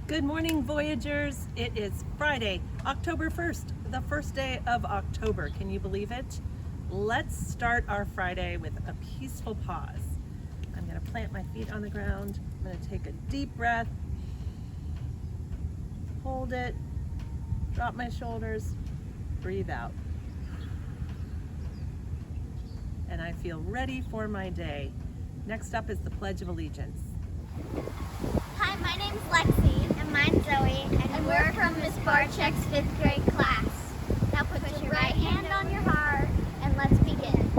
Good morning, Voyagers. It is Friday, October 1st, the first day of October. Can you believe it? Let's start our Friday with a peaceful pause. I'm going to plant my feet on the ground. I'm going to take a deep breath, hold it, drop my shoulders, breathe out. And I feel ready for my day. Next up is the Pledge of Allegiance. Hi, my name's Lexi. And mine's Zoe. And we're from Miss Barczyk's 5th grade class. Now put your right hand on your heart and let's begin.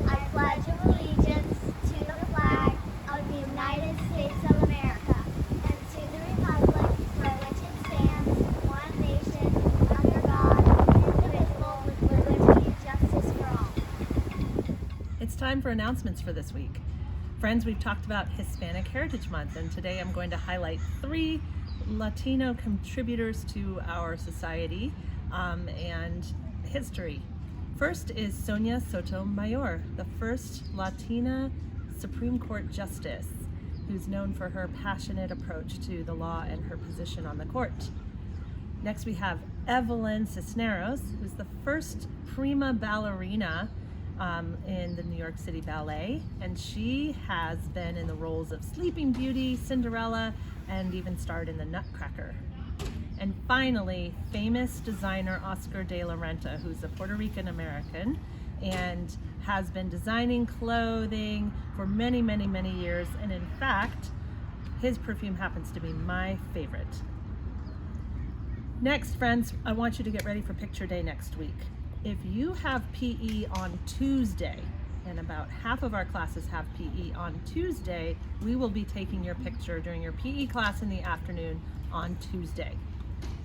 I pledge allegiance to the flag of the United States of America and to the republic for which it stands, one nation, under God, indivisible, with liberty and justice for all. It's time for announcements for this week. Friends, we've talked about Hispanic Heritage Month, and today I'm going to highlight 3 Latino contributors to our society and history. First is Sonia Sotomayor, the first Latina Supreme Court Justice, who's known for her passionate approach to the law and her position on the court. Next we have Evelyn Cisneros, who's the first prima ballerina in the New York City Ballet, and she has been in the roles of Sleeping Beauty, Cinderella, and even starred in The Nutcracker. And finally, famous designer Oscar de la Renta, who's a Puerto Rican American and has been designing clothing for many, many, many years, and in fact, his perfume happens to be my favorite. Next, friends, I want you to get ready for Picture Day next week. If you have PE on Tuesday, and about half of our classes have PE on Tuesday, we will be taking your picture during your PE class in the afternoon on Tuesday.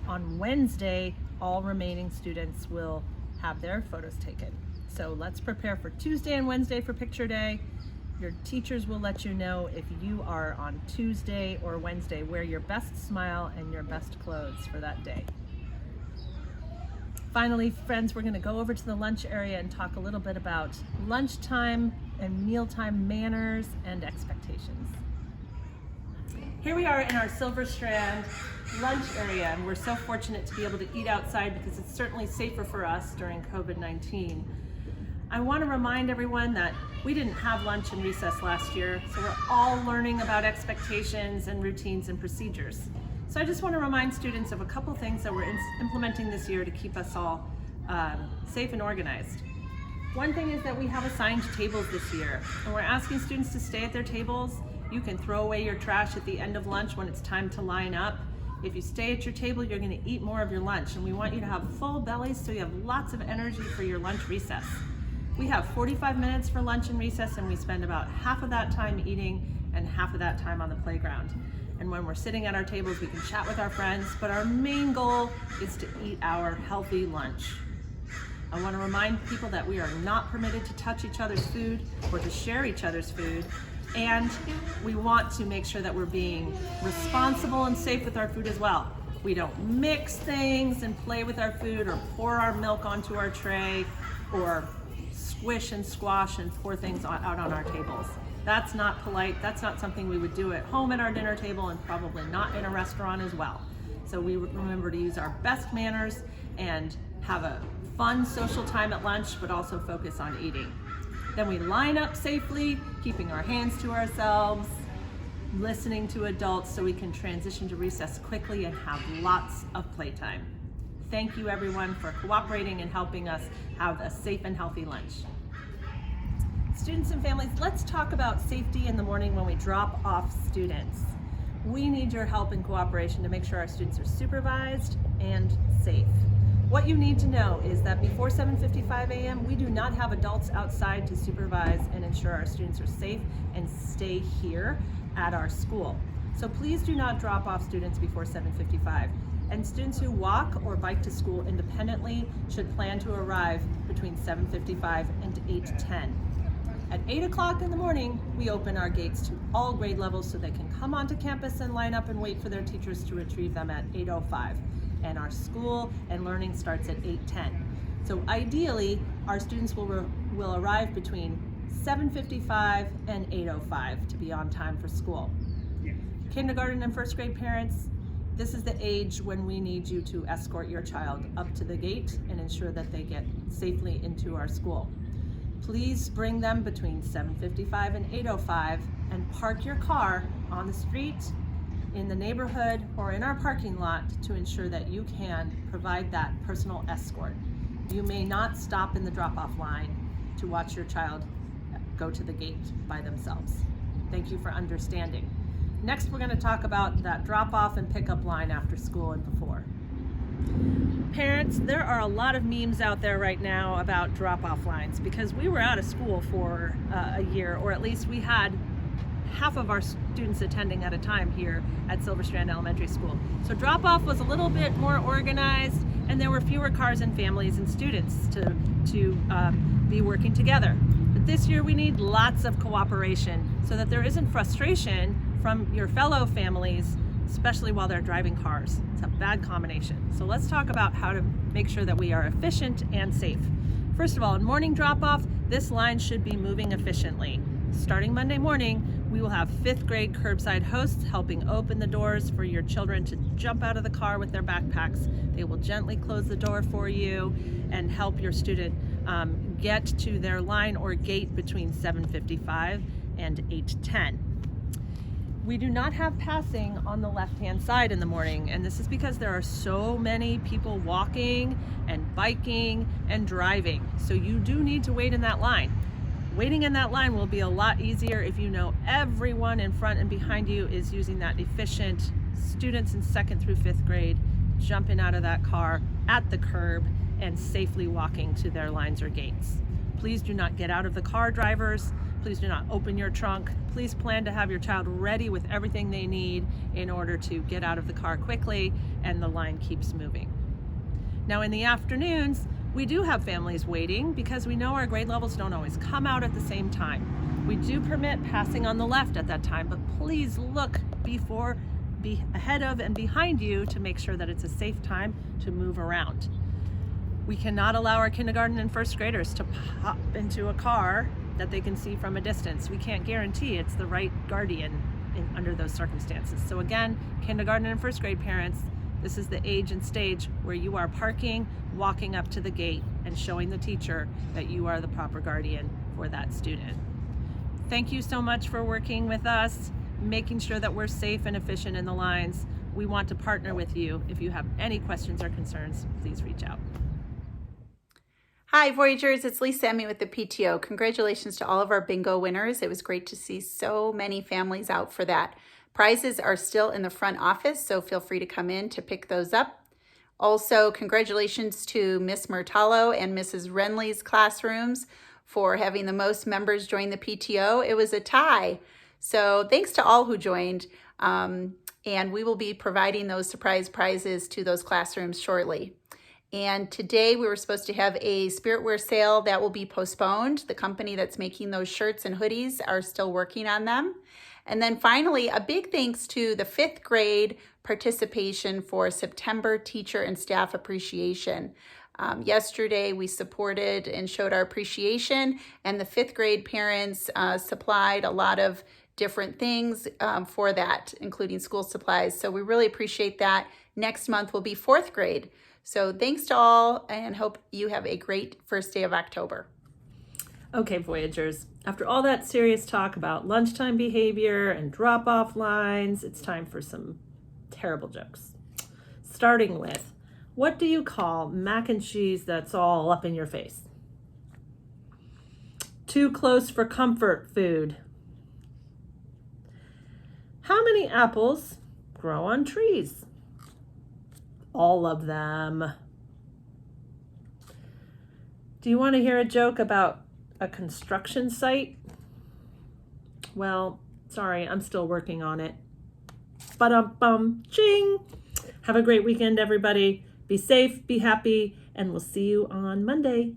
On Wednesday, all remaining students will have their photos taken. So let's prepare for Tuesday and Wednesday for Picture Day. Your teachers will let you know if you are on Tuesday or Wednesday. Wear your best smile and your best clothes for that day. Finally, friends, we're going to go over to the lunch area and talk a little bit about lunchtime and mealtime manners and expectations. Here we are in our Silver Strand lunch area, and we're so fortunate to be able to eat outside because it's certainly safer for us during COVID-19. I want to remind everyone that we didn't have lunch and recess last year, so we're all learning about expectations and routines and procedures. So I just want to remind students of a couple things that we're implementing this year to keep us all safe and organized. One thing is that we have assigned tables this year, and we're asking students to stay at their tables. You can throw away your trash at the end of lunch when it's time to line up. If you stay at your table, you're going to eat more of your lunch, and we want you to have full bellies so you have lots of energy for your lunch recess. We have 45 minutes for lunch and recess, and we spend about half of that time eating and half of that time on the playground. And when we're sitting at our tables, we can chat with our friends, but our main goal is to eat our healthy lunch. I want to remind people that we are not permitted to touch each other's food or to share each other's food, and we want to make sure that we're being responsible and safe with our food as well. We don't mix things and play with our food or pour our milk onto our tray or squish and squash and pour things out on our tables. That's not polite. That's not something we would do at home at our dinner table, and probably not in a restaurant as well. So we remember to use our best manners and have a fun social time at lunch, but also focus on eating. Then we line up safely, keeping our hands to ourselves, listening to adults so we can transition to recess quickly and have lots of playtime. Thank you everyone for cooperating and helping us have a safe and healthy lunch. Students and families, let's talk about safety in the morning when we drop off students. We need your help and cooperation to make sure our students are supervised and safe. What you need to know is that before 7:55 a.m., we do not have adults outside to supervise and ensure our students are safe and stay here at our school. So please do not drop off students before 7:55. And students who walk or bike to school independently should plan to arrive between 7:55 and 8:10. At 8 o'clock in the morning, we open our gates to all grade levels so they can come onto campus and line up and wait for their teachers to retrieve them at 8:05. And our school and learning starts at 8:10. So ideally, our students will arrive between 7:55 and 8:05 to be on time for school. Kindergarten and first grade parents, this is the age when we need you to escort your child up to the gate and ensure that they get safely into our school. Please bring them between 7:55 and 8:05 and park your car on the street, in the neighborhood, or in our parking lot to ensure that you can provide that personal escort. You may not stop in the drop-off line to watch your child go to the gate by themselves. Thank you for understanding. Next, we're going to talk about that drop-off and pickup line after school and before. Parents, there are a lot of memes out there right now about drop-off lines because we were out of school for a year, or at least we had half of our students attending at a time here at Silver Strand Elementary School. So drop-off was a little bit more organized, and there were fewer cars and families and students to be working together. But this year we need lots of cooperation so that there isn't frustration from your fellow families, especially while they're driving cars. It's a bad combination. So let's talk about how to make sure that we are efficient and safe. First of all, in morning drop-off, this line should be moving efficiently. Starting Monday morning, we will have 5th grade curbside hosts helping open the doors for your children to jump out of the car with their backpacks. They will gently close the door for you and help your student get to their line or gate between 7:55 and 8:10. We do not have passing on the left-hand side in the morning, and this is because there are so many people walking and biking and driving. So you do need to wait in that line. Waiting in that line will be a lot easier if you know everyone in front and behind you is using that efficient. Students in 2nd through 5th grade jumping out of that car at the curb and safely walking to their lines or gates. Please do not get out of the car, drivers. Please do not open your trunk. Please plan to have your child ready with everything they need in order to get out of the car quickly and the line keeps moving. Now in the afternoons, we do have families waiting because we know our grade levels don't always come out at the same time. We do permit passing on the left at that time, but please look ahead of and behind you to make sure that it's a safe time to move around. We cannot allow our kindergarten and 1st graders to pop into a car that they can see from a distance. We can't guarantee it's the right guardian under those circumstances. So again, kindergarten and 1st grade parents, this is the age and stage where you are parking, walking up to the gate, and showing the teacher that you are the proper guardian for that student. Thank you so much for working with us, making sure that we're safe and efficient in the lines. We want to partner with you. If you have any questions or concerns, please reach out. Hi Voyagers, it's Lisa Emmy with the PTO. Congratulations to all of our bingo winners. It was great to see so many families out for that. Prizes are still in the front office, so feel free to come in to pick those up. Also, congratulations to Miss Murtalo and Mrs. Renley's classrooms for having the most members join the PTO. It was a tie. So thanks to all who joined. And we will be providing those surprise prizes to those classrooms shortly. And today we were supposed to have a spirit wear sale that will be postponed. The company that's making those shirts and hoodies are still working on them. And then finally, a big thanks to the 5th grade participation for September Teacher and Staff Appreciation. Yesterday we supported and showed our appreciation, and the 5th grade parents supplied a lot of different things for that, including school supplies. So we really appreciate that. Next month will be 4th grade. So thanks to all, and hope you have a great first day of October. Okay, Voyagers, after all that serious talk about lunchtime behavior and drop-off lines, it's time for some terrible jokes. Starting with, what do you call mac and cheese that's all up in your face? Too close for comfort food. How many apples grow on trees? All of them. Do you want to hear a joke about a construction site? Well, sorry, I'm still working on it. Ba-dum-bum, ching! Have a great weekend, everybody. Be safe, be happy, and we'll see you on Monday.